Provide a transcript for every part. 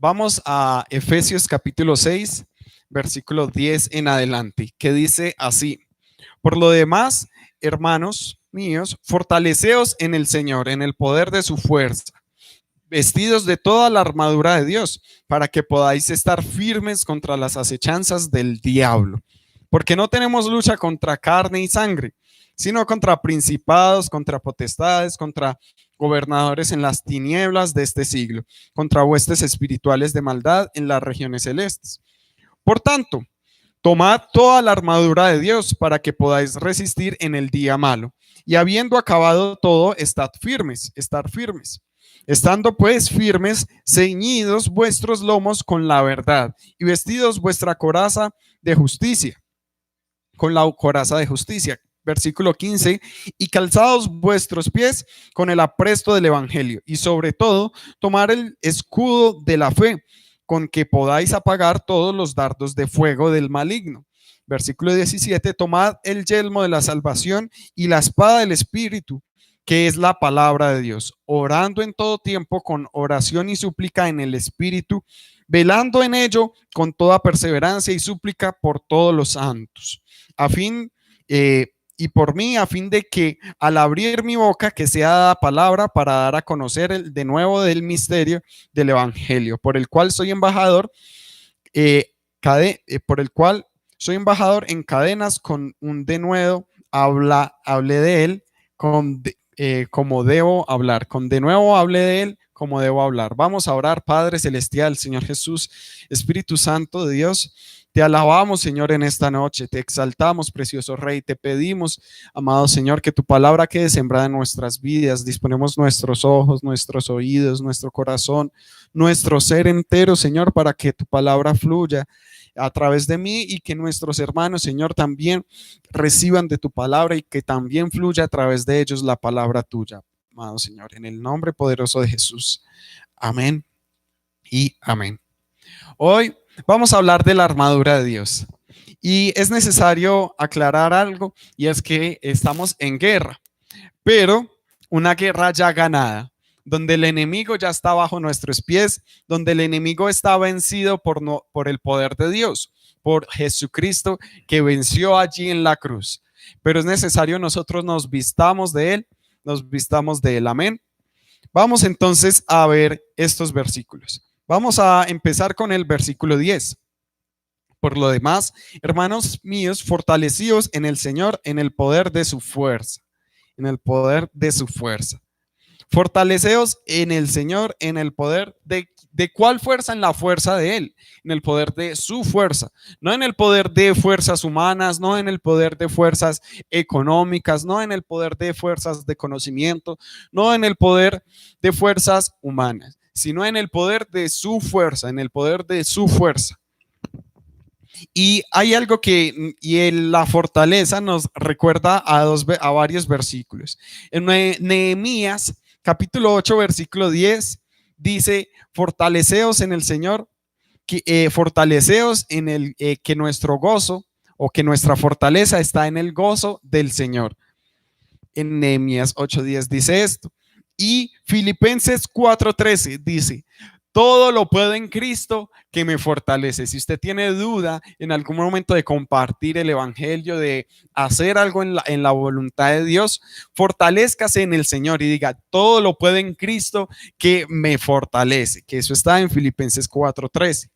Vamos a Efesios capítulo 6, versículo 10 en adelante, que dice así: por lo demás, hermanos míos, fortaleceos en el Señor, en el poder de su fuerza, vestidos de toda la armadura de Dios, para que podáis estar firmes contra las acechanzas del diablo. Porque no tenemos lucha contra carne y sangre, sino contra principados, contra potestades, contra gobernadores en las tinieblas de este siglo, contra huestes espirituales de maldad en las regiones celestes. Por tanto, tomad toda la armadura de Dios para que podáis resistir en el día malo. Y habiendo acabado todo, estar firmes. Estando pues firmes, ceñidos vuestros lomos con la verdad y vestidos vuestra coraza de justicia, con la coraza de justicia. Versículo 15, y calzados vuestros pies con el apresto del evangelio, y sobre todo tomar el escudo de la fe, con que podáis apagar todos los dardos de fuego del maligno. Versículo 17, tomad el yelmo de la salvación y la espada del Espíritu, que es la palabra de Dios, orando en todo tiempo con oración y súplica en el Espíritu, velando en ello con toda perseverancia y súplica por todos los santos, a fin y por mí, a fin de que al abrir mi boca, que sea dada palabra para dar a conocer el de nuevo del misterio del evangelio, por el cual soy embajador, por el cual soy embajador en cadenas, con un denuedo hable de él como debo hablar, con de nuevo hable de él como debo hablar. Vamos a orar. Padre celestial, Señor Jesús, Espíritu Santo de Dios, te alabamos, Señor, en esta noche, te exaltamos, precioso Rey, te pedimos, amado Señor, que tu palabra quede sembrada en nuestras vidas. Disponemos nuestros ojos, nuestros oídos, nuestro corazón, nuestro ser entero, Señor, para que tu palabra fluya a través de mí y que nuestros hermanos, Señor, también reciban de tu palabra y que también fluya a través de ellos la palabra tuya, amado Señor, en el nombre poderoso de Jesús. Amén y amén. Hoy vamos a hablar de la armadura de Dios y es necesario aclarar algo, y es que estamos en guerra, pero una guerra ya ganada, donde el enemigo ya está bajo nuestros pies, donde el enemigo está vencido por el poder de Dios, por Jesucristo que venció allí en la cruz. Pero es necesario nosotros nos vistamos de él, amén. Vamos entonces a ver estos versículos. Vamos a empezar con el versículo 10. Por lo demás, hermanos míos, fortalecidos en el Señor, en el poder de su fuerza, en el poder de su fuerza. Fortaleceos en el Señor, en el poder ¿de cuál fuerza? En la fuerza de Él, en el poder de su fuerza, no en el poder de fuerzas humanas, no en el poder de fuerzas económicas, no en el poder de fuerzas de conocimiento, no en el poder de fuerzas humanas, sino en el poder de su fuerza, en el poder de su fuerza. Y hay algo la fortaleza nos recuerda a varios versículos. En Nehemías capítulo 8, versículo 10, dice: fortaleceos en el Señor, fortaleceos en el que nuestro gozo o que nuestra fortaleza está en el gozo del Señor. En Nehemías 8:10 dice esto. Y Filipenses 4:13 dice: todo lo puedo en Cristo que me fortalece. Si usted tiene duda en algún momento de compartir el evangelio, de hacer algo en la voluntad de Dios, fortalézcase en el Señor y diga: todo lo puedo en Cristo que me fortalece. Que eso está en Filipenses 4:13.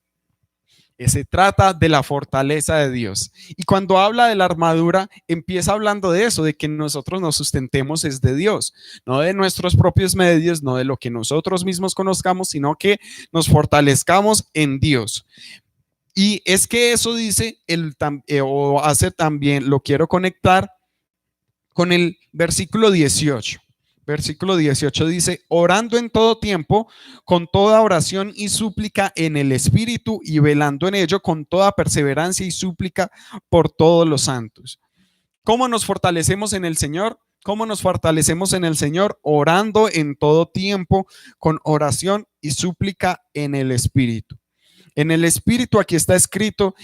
Se trata de la fortaleza de Dios. Y cuando habla de la armadura, empieza hablando de eso, de que nosotros nos sustentemos es de Dios, no de nuestros propios medios, no de lo que nosotros mismos conozcamos, sino que nos fortalezcamos en Dios. Y es que eso dice, o hace también, lo quiero conectar con el versículo 18. Versículo 18 dice: orando en todo tiempo, con toda oración y súplica en el Espíritu, y velando en ello con toda perseverancia y súplica por todos los santos. ¿Cómo nos fortalecemos en el Señor? ¿Cómo nos fortalecemos en el Señor? Orando en todo tiempo, con oración y súplica en el Espíritu. En el Espíritu aquí está escrito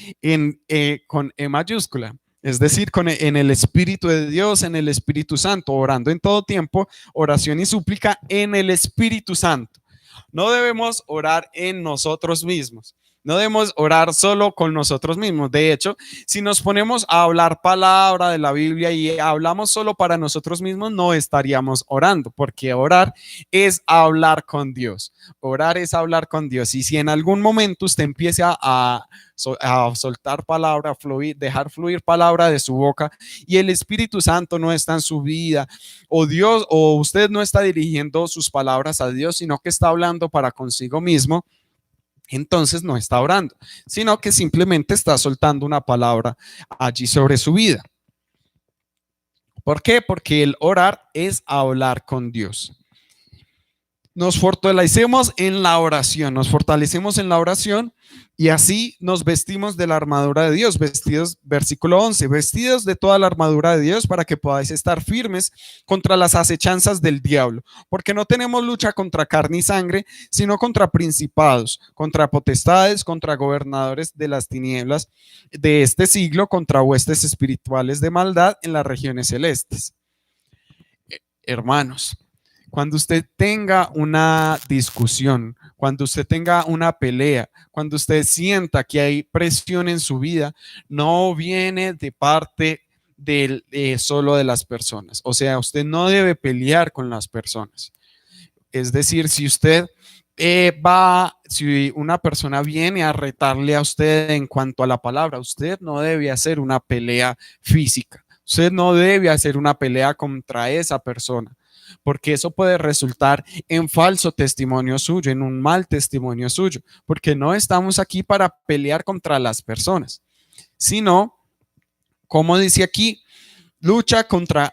con E mayúscula. Es decir, en el Espíritu de Dios, en el Espíritu Santo, orando en todo tiempo, oración y súplica en el Espíritu Santo. No debemos orar en nosotros mismos. No debemos orar solo con nosotros mismos. De hecho, si nos ponemos a hablar palabra de la Biblia y hablamos solo para nosotros mismos, no estaríamos orando, porque orar es hablar con Dios. Orar es hablar con Dios. Y si en algún momento usted empieza a soltar palabra, a fluir, dejar fluir palabra de su boca y el Espíritu Santo no está en su vida, o Dios, o usted no está dirigiendo sus palabras a Dios, sino que está hablando para consigo mismo, entonces no está orando, sino que simplemente está soltando una palabra allí sobre su vida. ¿Por qué? Porque el orar es hablar con Dios. Nos fortalecemos en la oración, y así nos vestimos de la armadura de Dios, vestidos, versículo 11, vestidos de toda la armadura de Dios para que podáis estar firmes contra las acechanzas del diablo, porque no tenemos lucha contra carne y sangre, sino contra principados, contra potestades, contra gobernadores de las tinieblas de este siglo, contra huestes espirituales de maldad en las regiones celestes. Hermanos, cuando usted tenga una discusión, cuando usted tenga una pelea, cuando usted sienta que hay presión en su vida, no viene de parte solo de las personas. O sea, usted no debe pelear con las personas. Es decir, si usted si una persona viene a retarle a usted en cuanto a la palabra, usted no debe hacer una pelea física. Usted no debe hacer una pelea contra esa persona, porque eso puede resultar en falso testimonio suyo, en un mal testimonio suyo, porque no estamos aquí para pelear contra las personas, sino, como dice aquí, lucha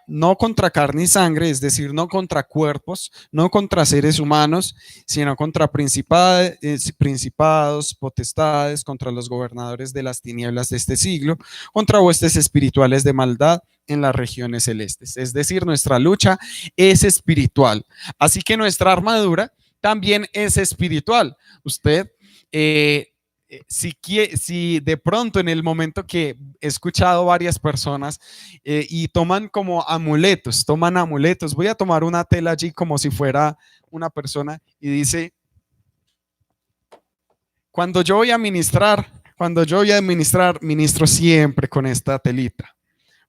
no contra carne y sangre, es decir, no contra cuerpos, no contra seres humanos, sino contra principados, potestades, contra los gobernadores de las tinieblas de este siglo, contra huestes espirituales de maldad en las regiones celestes. Es decir, nuestra lucha es espiritual. Así que nuestra armadura también es espiritual. Usted, si de pronto en el momento que he escuchado varias personas y toman amuletos, voy a tomar una tela allí como si fuera una persona y dice, cuando yo voy a ministrar, ministro siempre con esta telita.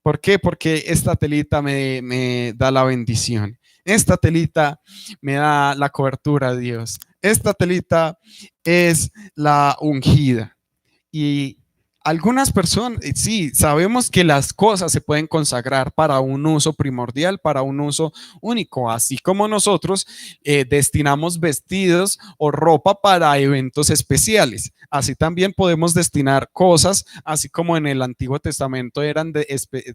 ¿Por qué? Porque esta telita me da la bendición. Esta telita me da la cobertura de Dios. Esta telita es la ungida. Y algunas personas, sí, sabemos que las cosas se pueden consagrar para un uso primordial, para un uso único, así como nosotros destinamos vestidos o ropa para eventos especiales. Así también podemos destinar cosas, así como en el Antiguo Testamento eran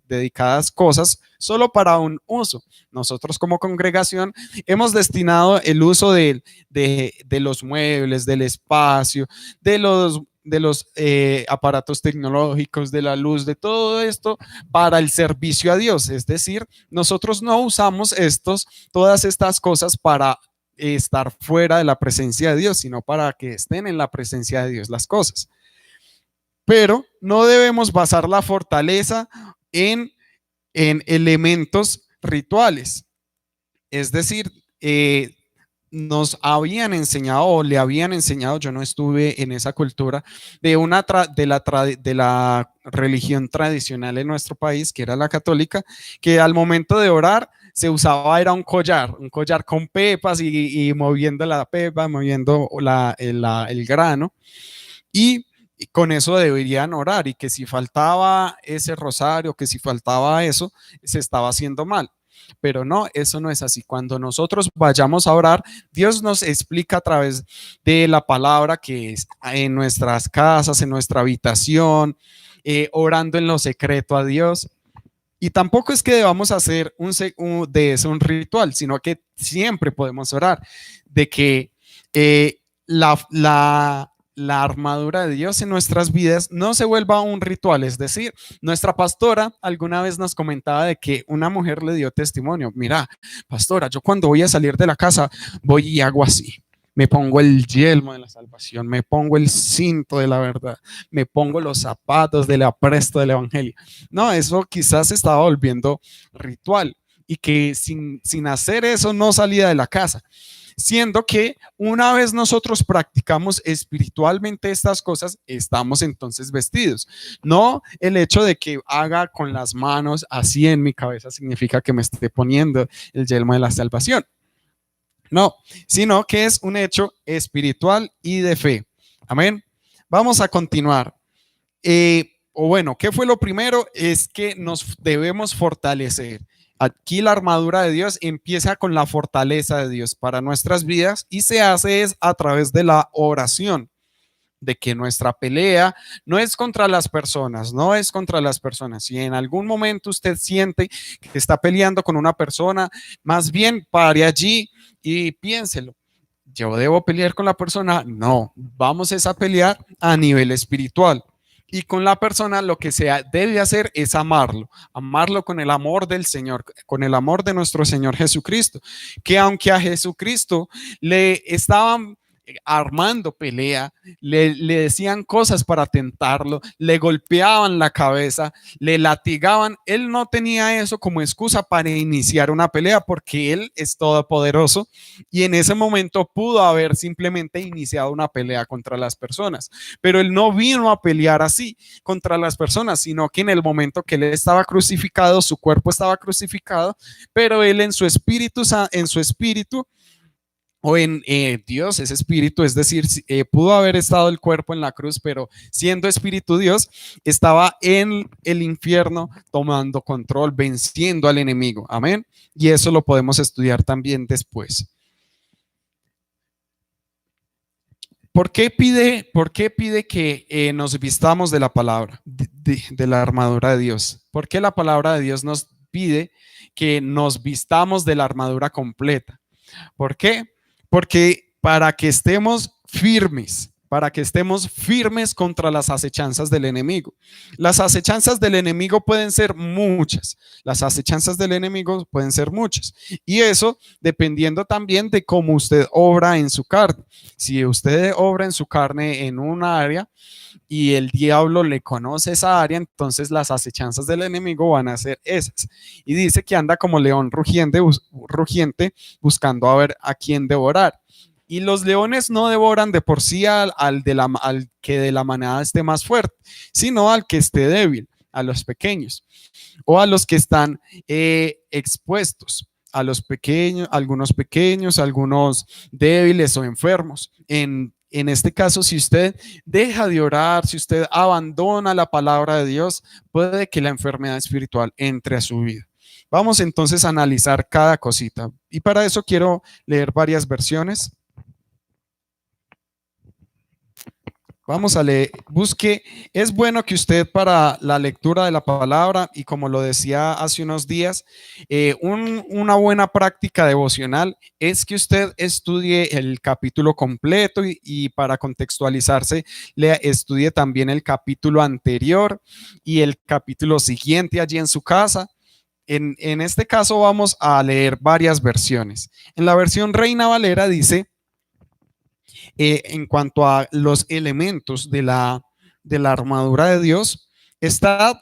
dedicadas cosas solo para un uso. Nosotros como congregación hemos destinado el uso de los muebles, del espacio, de los aparatos tecnológicos, de la luz, de todo esto para el servicio a Dios. Es decir, nosotros no usamos todas estas cosas para estar fuera de la presencia de Dios, sino para que estén en la presencia de Dios las cosas. Pero no debemos basar la fortaleza en elementos rituales. Es decir, nos habían enseñado o le habían enseñado, yo no estuve en esa cultura, de la religión tradicional en nuestro país, que era la católica, que al momento de orar se usaba, era un collar con pepas y moviendo la pepa, moviendo el grano, y con eso deberían orar, y que si faltaba ese rosario, que si faltaba eso, se estaba haciendo mal. Pero no, eso no es así. Cuando nosotros vayamos a orar, Dios nos explica a través de la palabra, que es en nuestras casas, en nuestra habitación, orando en lo secreto a Dios. Y tampoco es que debamos hacer de eso un ritual, sino que siempre podemos orar de que la armadura de Dios en nuestras vidas no se vuelva un ritual. Es decir, nuestra pastora alguna vez nos comentaba de que una mujer le dio testimonio: mira, pastora, yo cuando voy a salir de la casa voy y hago así. Me pongo el yelmo de la salvación, me pongo el cinto de la verdad, me pongo los zapatos del apresto del evangelio. No, eso quizás se estaba volviendo ritual, y que sin hacer eso no salía de la casa. siendo que una vez nosotros practicamos espiritualmente estas cosas, estamos entonces vestidos. No el hecho de que haga con las manos así en mi cabeza significa que me esté poniendo el yelmo de la salvación. No, sino que es un hecho espiritual y de fe. Amén. Vamos a continuar. O bueno, ¿qué fue lo primero? Es que nos debemos fortalecer. Aquí la armadura de Dios empieza con la fortaleza de Dios para nuestras vidas y se hace es a través de la oración, de que nuestra pelea no es contra las personas, no es contra las personas. Si en algún momento usted siente que está peleando con una persona, más bien pare allí y piénselo. ¿Yo debo pelear con la persona? No, vamos a pelear a nivel espiritual. Y con la persona lo que se debe hacer es amarlo, amarlo con el amor del Señor, con el amor de nuestro Señor Jesucristo, que aunque a Jesucristo le estaban armando pelea, le decían cosas para tentarlo, le golpeaban la cabeza, le latigaban, él no tenía eso como excusa para iniciar una pelea porque él es todopoderoso y en ese momento pudo haber simplemente iniciado una pelea contra las personas, pero él no vino a pelear así contra las personas, sino que en el momento que él estaba crucificado, su cuerpo estaba crucificado, pero él en su espíritu o en Dios es espíritu, es decir, pudo haber estado el cuerpo en la cruz, pero siendo espíritu Dios, estaba en el infierno tomando control, venciendo al enemigo. Amén. Y eso lo podemos estudiar también después. ¿Por qué pide que nos vistamos de la palabra, de la armadura de Dios? ¿Por qué la palabra de Dios nos pide que nos vistamos de la armadura completa? ¿Por qué? Porque para que estemos firmes contra las acechanzas del enemigo. Las acechanzas del enemigo pueden ser muchas. Las acechanzas del enemigo pueden ser muchas. Y eso dependiendo también de cómo usted obra en su carne. Si usted obra en su carne en una área y el diablo le conoce esa área, entonces las acechanzas del enemigo van a ser esas. Y dice que anda como león rugiente buscando a ver a quién devorar. Y los leones no devoran de por sí al que de la manada esté más fuerte, sino al que esté débil, a los pequeños o a los que están expuestos, a los pequeños, algunos débiles o enfermos. En este caso, si usted deja de orar, si usted abandona la palabra de Dios, puede que la enfermedad espiritual entre a su vida. Vamos entonces a analizar cada cosita. Y para eso quiero leer varias versiones. Vamos a leer, busque, es bueno que usted para la lectura de la palabra y como lo decía hace unos días, una buena práctica devocional es que usted estudie el capítulo completo y para contextualizarse, le estudie también el capítulo anterior y el capítulo siguiente allí en su casa. En este caso vamos a leer varias versiones. En la versión Reina Valera dice, en cuanto a los elementos de la armadura de Dios, estad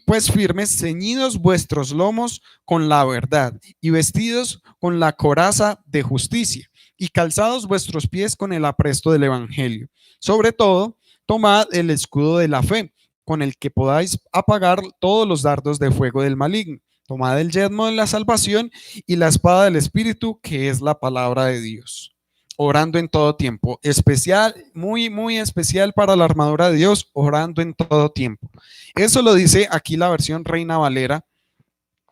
pues firmes, ceñidos vuestros lomos con la verdad y vestidos con la coraza de justicia y calzados vuestros pies con el apresto del evangelio. Sobre todo, tomad el escudo de la fe, con el que podáis apagar todos los dardos de fuego del maligno. Tomad el yelmo de la salvación y la espada del Espíritu, que es la palabra de Dios. Orando en todo tiempo, especial, muy especial para la armadura de Dios, orando en todo tiempo. Eso lo dice aquí la versión Reina Valera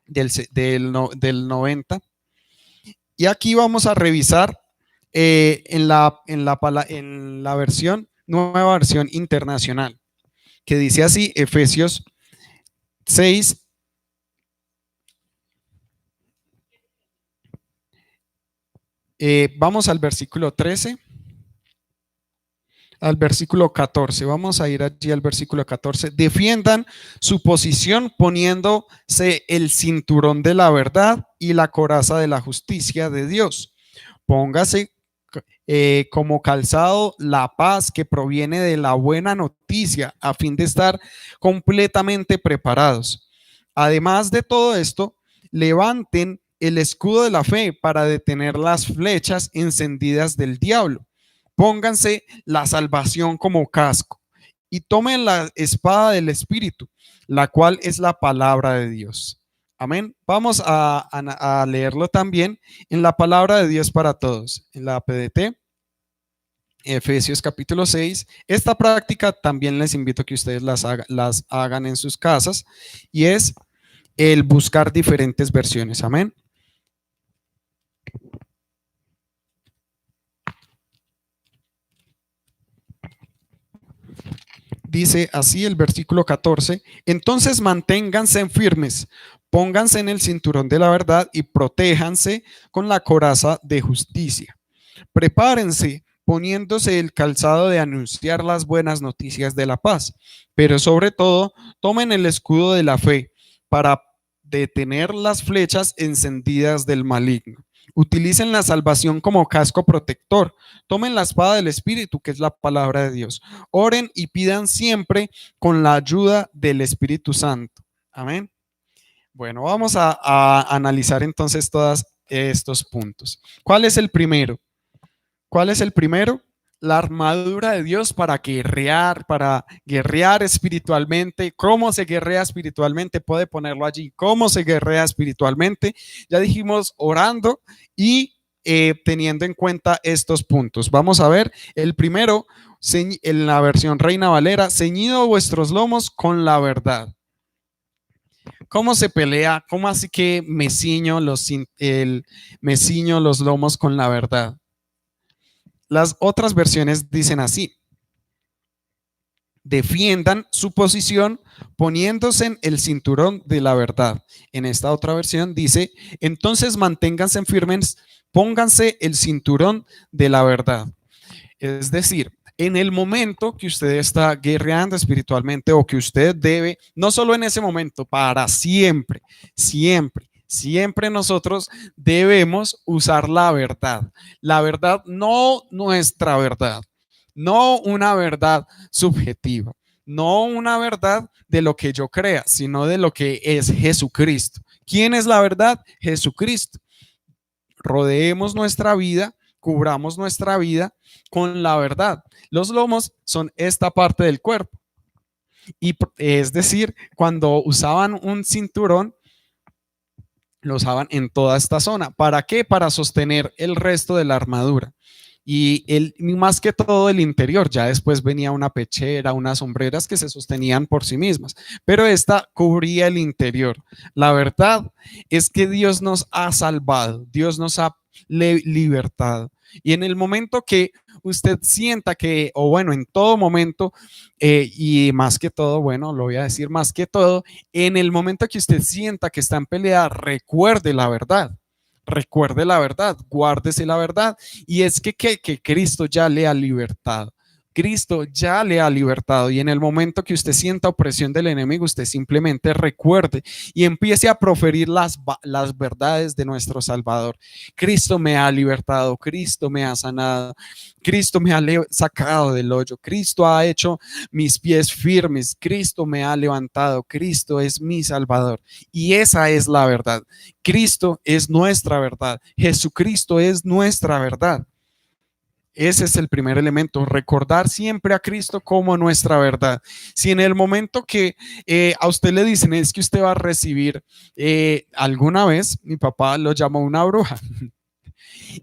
del 90. Y aquí vamos a revisar en la versión, nueva versión internacional, que dice así, Efesios 6. Vamos al versículo 13, al versículo 14. Vamos a ir allí al versículo 14. Defiendan su posición poniéndose el cinturón de la verdad y la coraza de la justicia de Dios. Póngase como calzado la paz que proviene de la buena noticia a fin de estar completamente preparados. Además de todo esto, levanten el escudo de la fe para detener las flechas encendidas del diablo. Pónganse la salvación como casco y tomen la espada del Espíritu, la cual es la palabra de Dios. Amén. Vamos a leerlo también en la palabra de Dios para todos, en la PDT, Efesios capítulo 6. Esta práctica también les invito a que ustedes las hagan en sus casas y es el buscar diferentes versiones. Amén. Dice así el versículo 14: entonces manténganse firmes, pónganse en el cinturón de la verdad y protéjanse con la coraza de justicia. Prepárense poniéndose el calzado de anunciar las buenas noticias de la paz, pero sobre todo tomen el escudo de la fe para detener las flechas encendidas del maligno. Utilicen la salvación como casco protector. Tomen la espada del Espíritu, que es la palabra de Dios. Oren y pidan siempre con la ayuda del Espíritu Santo. Amén. Bueno, vamos a analizar entonces todos estos puntos. ¿Cuál es el primero? ¿Cuál es el primero? La armadura de Dios para guerrear espiritualmente. ¿Cómo se guerrea espiritualmente? Puede ponerlo allí. ¿Cómo se guerrea espiritualmente? Ya dijimos orando y teniendo en cuenta estos puntos. Vamos a ver el primero en la versión Reina Valera: ceñido vuestros lomos con la verdad. ¿Cómo se pelea? ¿Cómo así que me ciño los lomos con la verdad? Las otras versiones dicen así: defiendan su posición poniéndose en el cinturón de la verdad. En esta otra versión dice: entonces manténganse firmes, pónganse el cinturón de la verdad. Es decir, en el momento que usted está guerreando espiritualmente o que usted debe, no solo en ese momento, para siempre, siempre. Siempre nosotros debemos usar la verdad, no nuestra verdad, no una verdad subjetiva, no una verdad de lo que yo crea, sino de lo que es Jesucristo. ¿Quién es la verdad? Jesucristo. Rodeemos nuestra vida, cubramos nuestra vida con la verdad. Los lomos son esta parte del cuerpo. Y es decir, cuando usaban un cinturón, lo usaban en toda esta zona. ¿Para qué? Para sostener el resto de la armadura. Y más que todo el interior, ya después venía una pechera, unas sombreras que se sostenían por sí mismas, pero esta cubría el interior. La verdad es que Dios nos ha salvado, Dios nos ha libertado. Y en el momento que usted sienta que, o bueno, en todo momento, y más que todo, bueno, lo voy a decir más que todo, en el momento que usted sienta que está en pelea, recuerde la verdad. Recuerde la verdad, guárdese la verdad. Y es que Cristo ya le ha libertado. Cristo ya le ha libertado y en el momento que usted sienta opresión del enemigo, usted simplemente recuerde y empiece a proferir las verdades de nuestro Salvador. Cristo me ha libertado, Cristo me ha sanado, Cristo me ha sacado del hoyo, Cristo ha hecho mis pies firmes, Cristo me ha levantado, Cristo es mi Salvador. Y esa es la verdad. Cristo es nuestra verdad, Jesucristo es nuestra verdad. Ese es el primer elemento, recordar siempre a Cristo como nuestra verdad. Si en el momento que a usted le dicen es que usted va a recibir, alguna vez mi papá lo llamó una bruja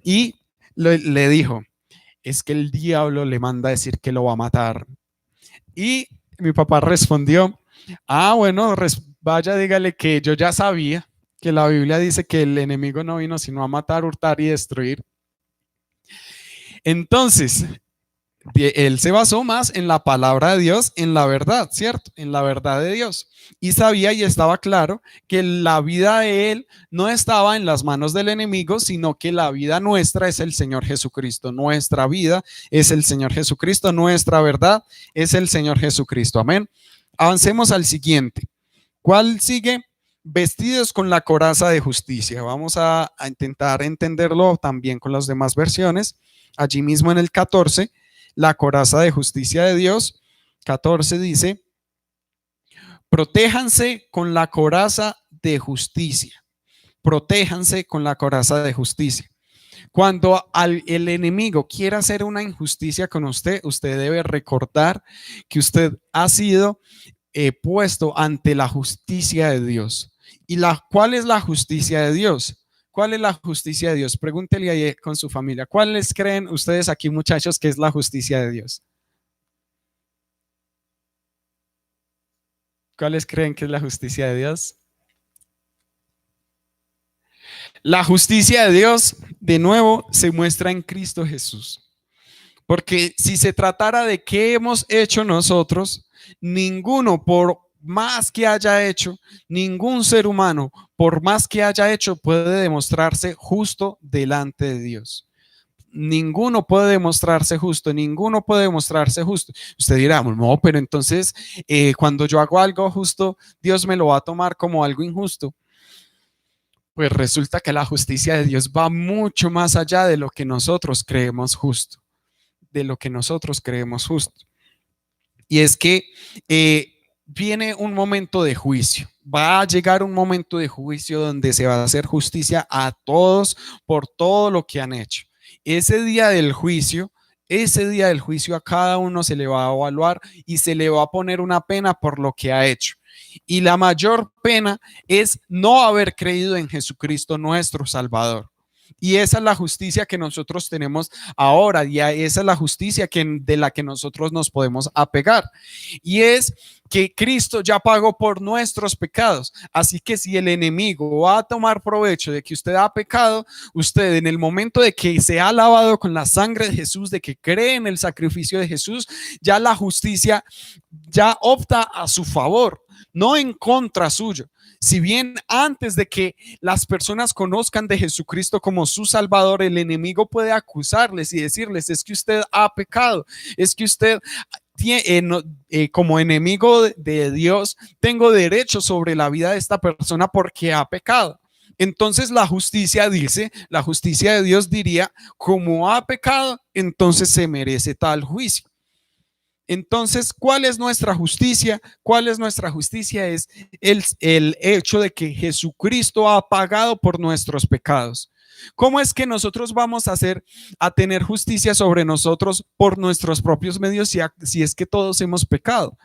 y le dijo, es que el diablo le manda a decir que lo va a matar. Y mi papá respondió, bueno, vaya, dígale que yo ya sabía que la Biblia dice que el enemigo no vino sino a matar, hurtar y destruir. Entonces, él se basó más en la palabra de Dios, en la verdad, ¿cierto? En la verdad de Dios. Y sabía y estaba claro que la vida de él no estaba en las manos del enemigo, sino que la vida nuestra es el Señor Jesucristo. Nuestra vida es el Señor Jesucristo. Nuestra verdad es el Señor Jesucristo. Amén. Avancemos al siguiente. ¿Cuál sigue? Vestidos con la coraza de justicia. Vamos a intentar entenderlo también con las demás versiones. Allí mismo en el 14, la coraza de justicia de Dios, 14 dice, protéjanse con la coraza de justicia. protéjanse con la coraza de justicia. Cuando el enemigo quiera hacer una injusticia con usted, usted debe recordar que usted ha sido puesto ante la justicia de Dios. ¿Y cuál es la justicia de Dios? ¿Cuál es la justicia de Dios? Pregúntele ahí con su familia. ¿Cuáles creen ustedes aquí, muchachos, que es la justicia de Dios? ¿Cuáles creen que es la justicia de Dios? La justicia de Dios, de nuevo, se muestra en Cristo Jesús. Porque si se tratara de qué hemos hecho nosotros, ninguno, por más que haya hecho, ningún ser humano, por más que haya hecho, puede demostrarse justo delante de Dios. Ninguno puede demostrarse justo, ninguno puede demostrarse justo. Usted dirá, no, pero entonces cuando yo hago algo justo, Dios me lo va a tomar como algo injusto. Pues resulta que la justicia de Dios va mucho más allá de lo que nosotros creemos justo, de lo que nosotros creemos justo. Y es que viene un momento de juicio. Va a llegar un momento de juicio donde se va a hacer justicia a todos por todo lo que han hecho. Ese día del juicio, a cada uno se le va a evaluar y se le va a poner una pena por lo que ha hecho. Y la mayor pena es no haber creído en Jesucristo nuestro Salvador. Y esa es la justicia que nosotros tenemos ahora, y esa es la justicia de la que nosotros nos podemos apegar. Y es que Cristo ya pagó por nuestros pecados. Así que si el enemigo va a tomar provecho de que usted ha pecado, usted en el momento de que se ha lavado con la sangre de Jesús, de que cree en el sacrificio de Jesús, ya la justicia ya opta a su favor, no en contra suyo. Si bien antes de que las personas conozcan de Jesucristo como su Salvador, el enemigo puede acusarles y decirles, es que usted ha pecado, es que usted como enemigo de Dios, tengo derecho sobre la vida de esta persona porque ha pecado. Entonces la justicia de Dios diría, como ha pecado, entonces se merece tal juicio. Entonces, ¿cuál es nuestra justicia? ¿Cuál es nuestra justicia? Es el hecho de que Jesucristo ha pagado por nuestros pecados. ¿Cómo es que nosotros vamos a tener justicia sobre nosotros por nuestros propios medios si es que todos hemos pecado?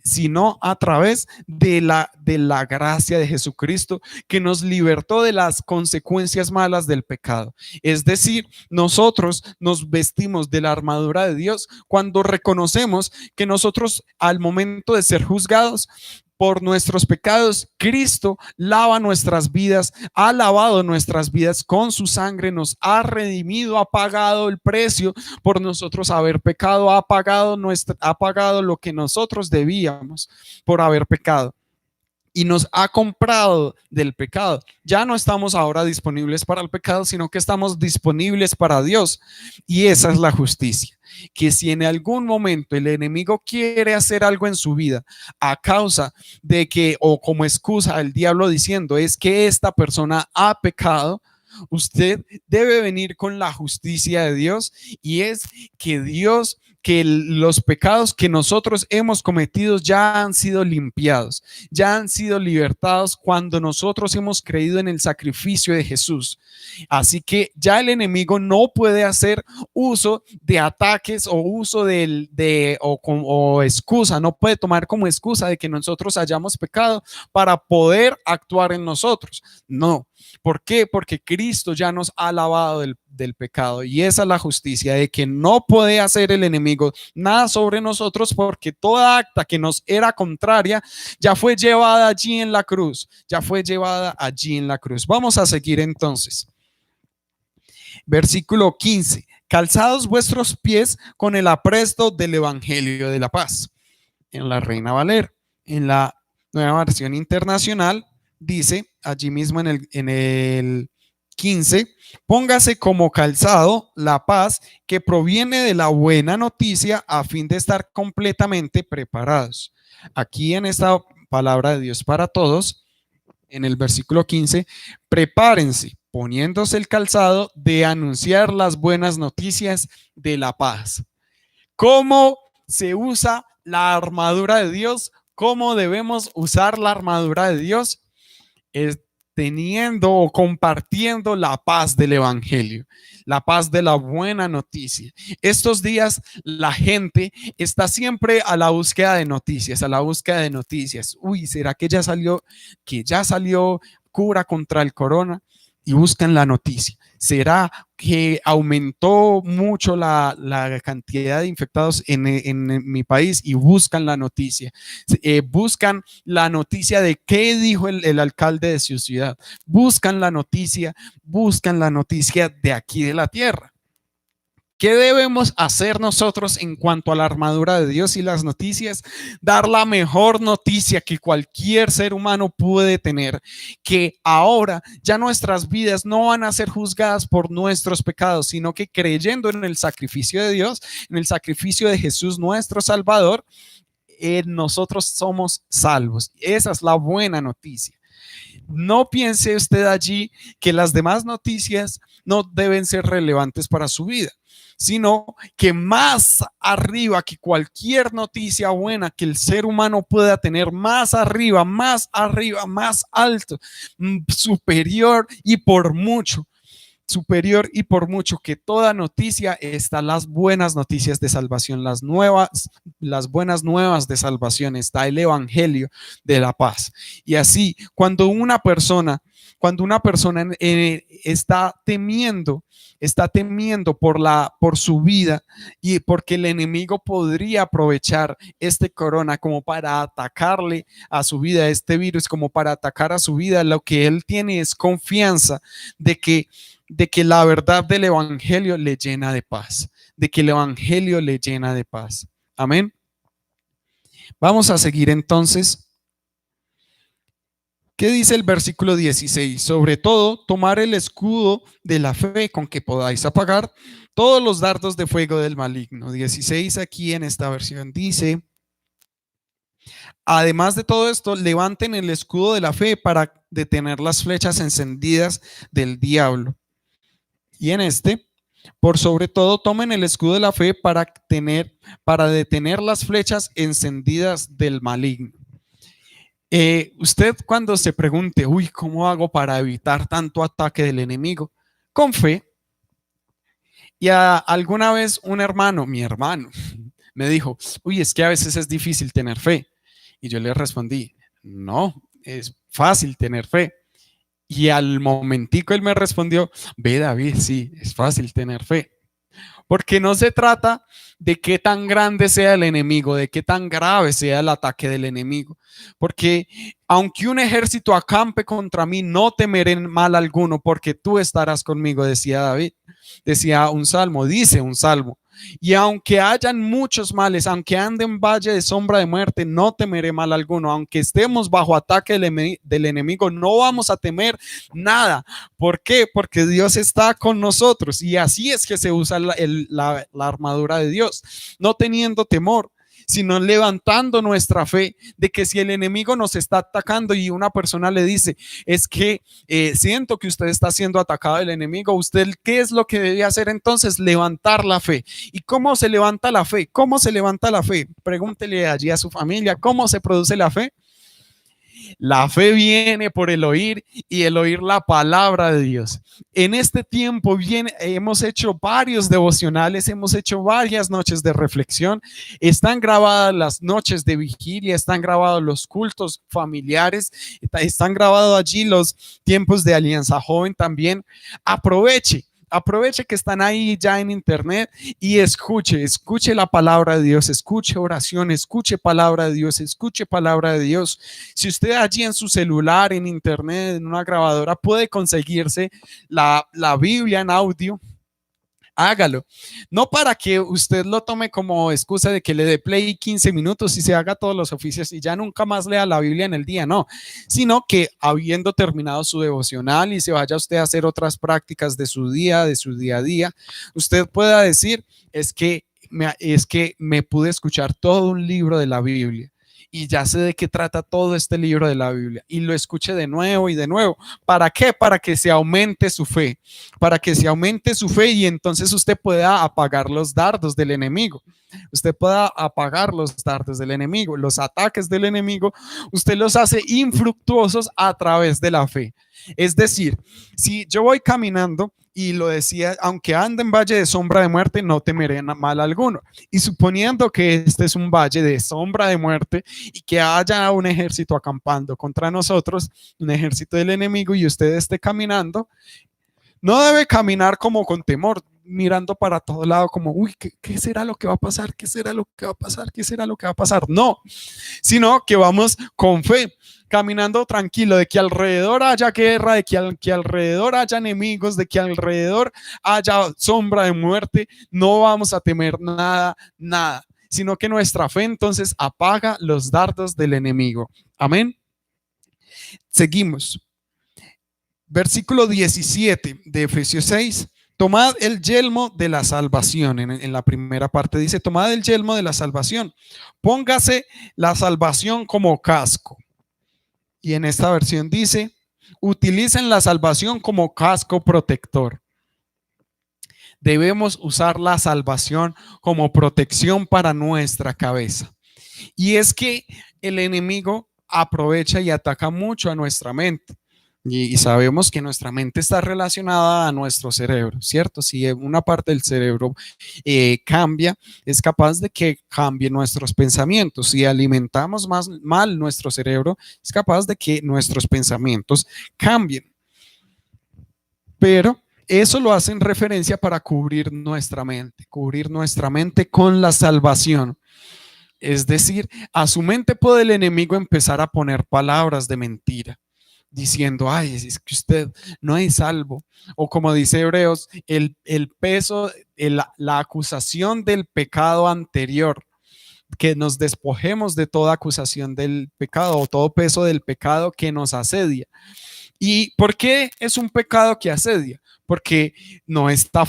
Sino a través de la gracia de Jesucristo que nos libertó de las consecuencias malas del pecado. Es decir, nosotros nos vestimos de la armadura de Dios cuando reconocemos que nosotros al momento de ser juzgados por nuestros pecados, Cristo lava nuestras vidas, ha lavado nuestras vidas con su sangre, nos ha redimido, ha pagado el precio por nosotros haber pecado, ha pagado lo que nosotros debíamos por haber pecado. Y nos ha comprado del pecado. Ya no estamos ahora disponibles para el pecado, sino que estamos disponibles para Dios. Y esa es la justicia. Que si en algún momento el enemigo quiere hacer algo en su vida a causa de que, o como excusa el diablo diciendo, es que esta persona ha pecado, usted debe venir con la justicia de Dios, y es que los pecados que nosotros hemos cometido ya han sido limpiados, ya han sido libertados cuando nosotros hemos creído en el sacrificio de Jesús. Así que ya el enemigo no puede hacer uso de ataques o uso o excusa, no puede tomar como excusa de que nosotros hayamos pecado para poder actuar en nosotros. No. ¿Por qué? Porque Cristo ya nos ha lavado del pecado, y esa es la justicia, de que no puede hacer el enemigo nada sobre nosotros, porque toda acta que nos era contraria ya fue llevada allí en la cruz, Vamos a seguir entonces. Versículo 15. Calzados vuestros pies con el apresto del evangelio de la paz. En la Reina Valera. En la Nueva Versión Internacional dice allí mismo en el 15, póngase como calzado la paz que proviene de la buena noticia a fin de estar completamente preparados. Aquí en esta palabra de Dios para todos, en el versículo 15, prepárense poniéndose el calzado de anunciar las buenas noticias de la paz. ¿Cómo se usa la armadura de Dios? ¿Cómo debemos usar la armadura de Dios? teniendo o compartiendo la paz del evangelio, la paz de la buena noticia. Estos días la gente está siempre a la búsqueda de noticias, a la búsqueda de noticias. Uy, ¿será que ya salió cura contra el corona? Y buscan la noticia. ¿Será que aumentó mucho la cantidad de infectados en mi país? Y buscan la noticia. Buscan la noticia de qué dijo el alcalde de su ciudad. Buscan la noticia de aquí de la tierra. ¿Qué debemos hacer nosotros en cuanto a la armadura de Dios y las noticias? Dar la mejor noticia que cualquier ser humano puede tener, que ahora ya nuestras vidas no van a ser juzgadas por nuestros pecados, sino que creyendo en el sacrificio de Dios, en el sacrificio de Jesús nuestro Salvador, nosotros somos salvos. Esa es la buena noticia. No piense usted allí que las demás noticias no deben ser relevantes para su vida, sino que más arriba que cualquier noticia buena que el ser humano pueda tener, más arriba, más alto, superior y por mucho que toda noticia está las buenas noticias de salvación, las buenas nuevas de salvación, está el evangelio de la paz. Y así, cuando una persona está temiendo por su vida y porque el enemigo podría aprovechar este corona como para atacarle a su vida, este virus como para atacar a su vida, lo que él tiene es confianza de que la verdad del evangelio le llena de paz, Amén. Vamos a seguir entonces. ¿Qué dice el versículo 16? Sobre todo, tomar el escudo de la fe con que podáis apagar todos los dardos de fuego del maligno. 16 aquí en esta versión dice: además de todo esto, levanten el escudo de la fe para detener las flechas encendidas del diablo. Y en por sobre todo, tomen el escudo de la fe para detener las flechas encendidas del maligno. Usted cuando se pregunte, ¿cómo hago para evitar tanto ataque del enemigo? Con fe. Y alguna vez mi hermano, me dijo, es que a veces es difícil tener fe. Y yo le respondí, no, es fácil tener fe. Y al momentico él me respondió, ve David, sí, es fácil tener fe. Porque no se trata de qué tan grande sea el enemigo, de qué tan grave sea el ataque del enemigo. Porque aunque un ejército acampe contra mí, no temeré mal alguno, porque tú estarás conmigo, decía David. Dice un salmo. Y aunque hayan muchos males, aunque ande en valle de sombra de muerte, no temeré mal alguno. Aunque estemos bajo ataque del enemigo, no vamos a temer nada. ¿Por qué? Porque Dios está con nosotros. Y así es que se usa la armadura de Dios, no teniendo temor, sino levantando nuestra fe de que si el enemigo nos está atacando y una persona le dice, es que siento que usted está siendo atacado del enemigo, ¿usted qué es lo que debe hacer entonces? Levantar la fe. ¿Y cómo se levanta la fe? Pregúntele allí a su familia, ¿cómo se produce la fe? La fe viene por el oír y el oír la palabra de Dios. En este tiempo hemos hecho varios devocionales, hemos hecho varias noches de reflexión. Están grabadas las noches de vigilia, están grabados los cultos familiares, están grabados allí los tiempos de Alianza Joven también. Aproveche que están ahí ya en internet y escuche la palabra de Dios, escuche oración, escuche palabra de Dios. Si usted allí en su celular, en internet, en una grabadora, puede conseguirse la Biblia en audio, hágalo. No para que usted lo tome como excusa de que le dé play 15 minutos y se haga todos los oficios y ya nunca más lea la Biblia en el día, no, sino que habiendo terminado su devocional y se vaya usted a hacer otras prácticas de su día a día, usted pueda decir, es que me pude escuchar todo un libro de la Biblia. y ya sé de qué trata todo este libro de la Biblia y lo escuche de nuevo y de nuevo. ¿Para qué? Para que se aumente su fe, para que se aumente su fe y entonces usted pueda apagar los dardos del enemigo. Usted pueda apagar los dardos del enemigo, los ataques del enemigo, usted los hace infructuosos a través de la fe. Es decir, si yo voy caminando y lo decía, aunque ande en valle de sombra de muerte, no temeré mal alguno. Y suponiendo que este es un valle de sombra de muerte y que haya un ejército acampando contra nosotros, un ejército del enemigo, y usted esté caminando, no debe caminar como con temor, mirando para todo lado como, uy, ¿qué será lo que va a pasar? ¿Qué será lo que va a pasar? ¿Qué será lo que va a pasar? No, sino que vamos con fe, caminando tranquilo, de que alrededor haya guerra, de que alrededor haya enemigos, de que alrededor haya sombra de muerte, no vamos a temer nada, nada, sino que nuestra fe entonces apaga los dardos del enemigo. Amén. Seguimos. Versículo 17 de Efesios 6. Tomad el yelmo de la salvación. En la primera parte dice, tomad el yelmo de la salvación. Póngase la salvación como casco. Y en esta versión dice, utilicen la salvación como casco protector. Debemos usar la salvación como protección para nuestra cabeza. Y es que el enemigo aprovecha y ataca mucho a nuestra mente. Y sabemos que nuestra mente está relacionada a nuestro cerebro, ¿cierto? Si una parte del cerebro cambia, es capaz de que cambie nuestros pensamientos. Si alimentamos más mal nuestro cerebro, es capaz de que nuestros pensamientos cambien. Pero eso lo hace en referencia para cubrir nuestra mente con la salvación. Es decir, a su mente puede el enemigo empezar a poner palabras de mentira, diciendo, ay, es que usted no es salvo. O como dice Hebreos, el peso, la acusación del pecado anterior, que nos despojemos de toda acusación del pecado o todo peso del pecado que nos asedia. ¿Y por qué es un pecado que asedia? Porque no está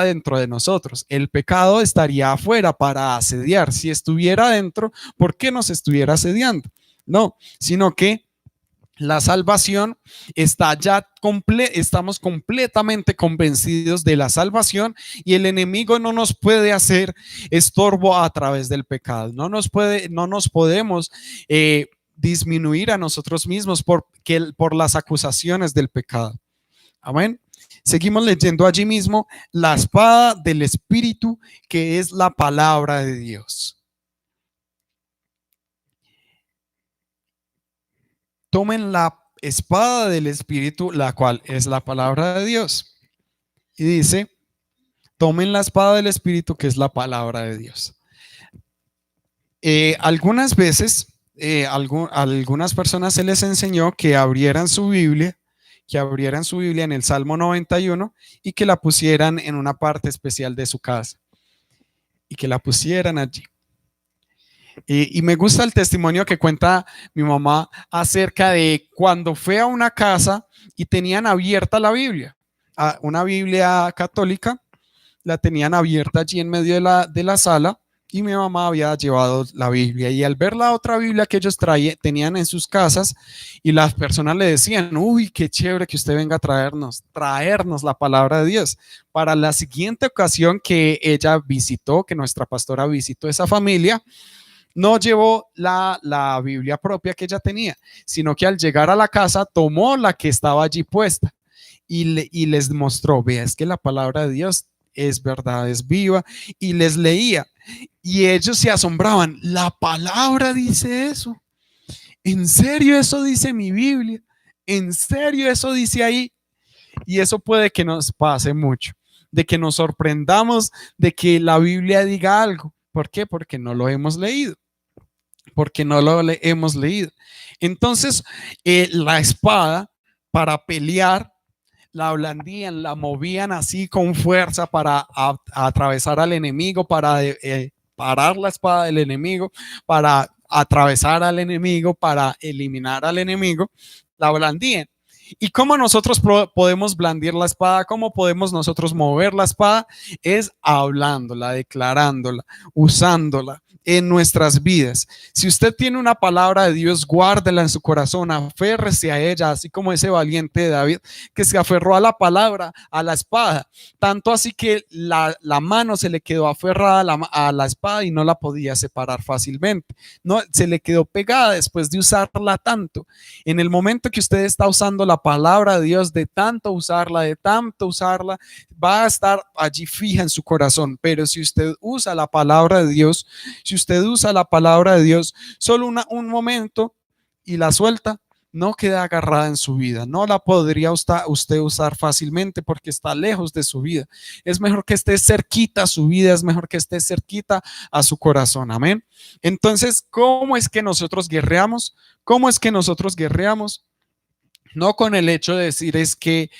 dentro de nosotros. El pecado estaría afuera para asediar. Si estuviera dentro, ¿por qué nos estuviera asediando? No, sino que la salvación está ya estamos completamente convencidos de la salvación y el enemigo no nos puede hacer estorbo a través del pecado. No nos podemos disminuir a nosotros mismos por las acusaciones del pecado. Amén. Seguimos leyendo allí mismo la espada del Espíritu, que es la palabra de Dios. Tomen la espada del Espíritu, la cual es la palabra de Dios. Y dice, tomen la espada del Espíritu, que es la palabra de Dios. Algunas veces, algunas personas se les enseñó que abrieran su Biblia en el Salmo 91 y que la pusieran en una parte especial de su casa y que la pusieran allí. Y me gusta el testimonio que cuenta mi mamá acerca de cuando fue a una casa y tenían abierta la Biblia, una Biblia católica, la tenían abierta allí en medio de la sala y mi mamá había llevado la Biblia y al ver la otra Biblia que ellos tenían en sus casas y las personas le decían, uy, qué chévere que usted venga a traernos la palabra de Dios. Para la siguiente ocasión que ella visitó, que nuestra pastora visitó esa familia, no llevó la Biblia propia que ella tenía, sino que al llegar a la casa tomó la que estaba allí puesta y les mostró, vea, es que la palabra de Dios es verdad, es viva, y les leía. Y ellos se asombraban, la palabra dice eso. ¿En serio eso dice mi Biblia? ¿En serio eso dice ahí? Y eso puede que nos pase mucho, de que nos sorprendamos de que la Biblia diga algo. ¿Por qué? Porque no lo hemos leído. Porque no lo hemos leído. Entonces, la espada para pelear la blandían, la movían así con fuerza para atravesar al enemigo, para parar la espada del enemigo, para atravesar al enemigo, para eliminar al enemigo, la blandían. ¿Y cómo nosotros podemos blandir la espada? ¿Cómo podemos nosotros mover la espada? Es hablándola, declarándola, usándola en nuestras vidas. Si usted tiene una palabra de Dios, guárdela en su corazón, aférrese a ella, así como ese valiente de David que se aferró a la palabra, a la espada, tanto así que la mano se le quedó aferrada a la espada y no la podía separar fácilmente. No, se le quedó pegada después de usarla tanto. En el momento que usted está usando la palabra de Dios, de tanto usarla, va a estar allí fija en su corazón. Pero si usted usa la palabra de Dios, si usted usa la palabra de Dios solo un momento y la suelta, no queda agarrada en su vida, no la podría usted usar fácilmente porque está lejos de su vida. Es mejor que esté cerquita a su vida, es mejor que esté cerquita a su corazón, amén. Entonces, ¿cómo es que nosotros guerreamos? ¿Cómo es que nosotros guerreamos? No con el hecho de decir es que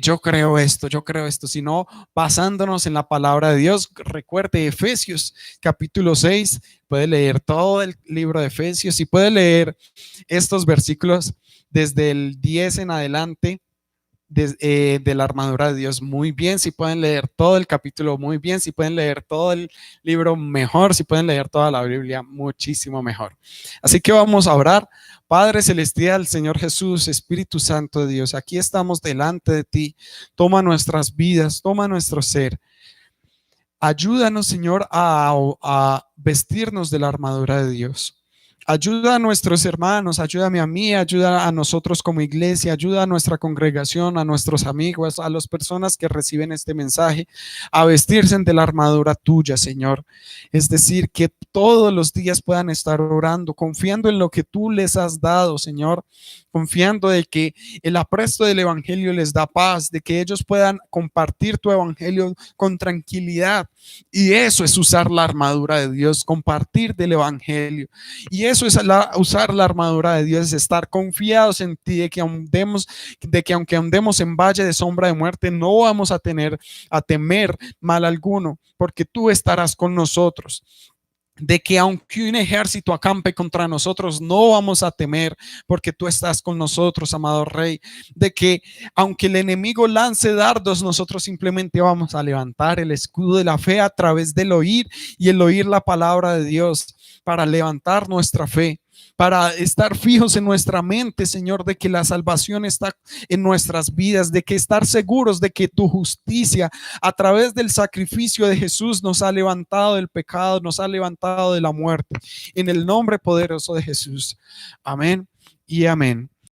yo creo esto, sino basándonos en la palabra de Dios. Recuerde Efesios capítulo 6, puede leer todo el libro de Efesios y puede leer estos versículos desde el 10 en adelante de la armadura de Dios muy bien. Si pueden leer todo el capítulo muy bien, si pueden leer todo el libro mejor, si pueden leer toda la Biblia muchísimo mejor. Así que vamos a orar. Padre celestial, Señor Jesús, Espíritu Santo de Dios, aquí estamos delante de ti. Toma nuestras vidas, toma nuestro ser. Ayúdanos, Señor, a vestirnos de la armadura de Dios. Ayuda a nuestros hermanos, ayúdame a mí, ayuda a nosotros como iglesia, ayuda a nuestra congregación, a nuestros amigos, a las personas que reciben este mensaje, a vestirse de la armadura tuya, Señor. Es decir, que todos los días puedan estar orando, confiando en lo que tú les has dado, Señor, confiando de que el apresto del evangelio les da paz, de que ellos puedan compartir tu evangelio con tranquilidad. Y eso es usar la armadura de Dios, compartir del evangelio. Y eso es usar la armadura de Dios, es estar confiados en ti, de que aunque andemos en valle de sombra de muerte, no vamos a temer mal alguno, porque tú estarás con nosotros. De que aunque un ejército acampe contra nosotros, no vamos a temer, porque tú estás con nosotros, amado Rey. De que aunque el enemigo lance dardos, nosotros simplemente vamos a levantar el escudo de la fe a través del oír y el oír la palabra de Dios para levantar nuestra fe, para estar fijos en nuestra mente, Señor, de que la salvación está en nuestras vidas, de que estar seguros de que tu justicia a través del sacrificio de Jesús nos ha levantado del pecado, nos ha levantado de la muerte. En el nombre poderoso de Jesús. Amén y amén.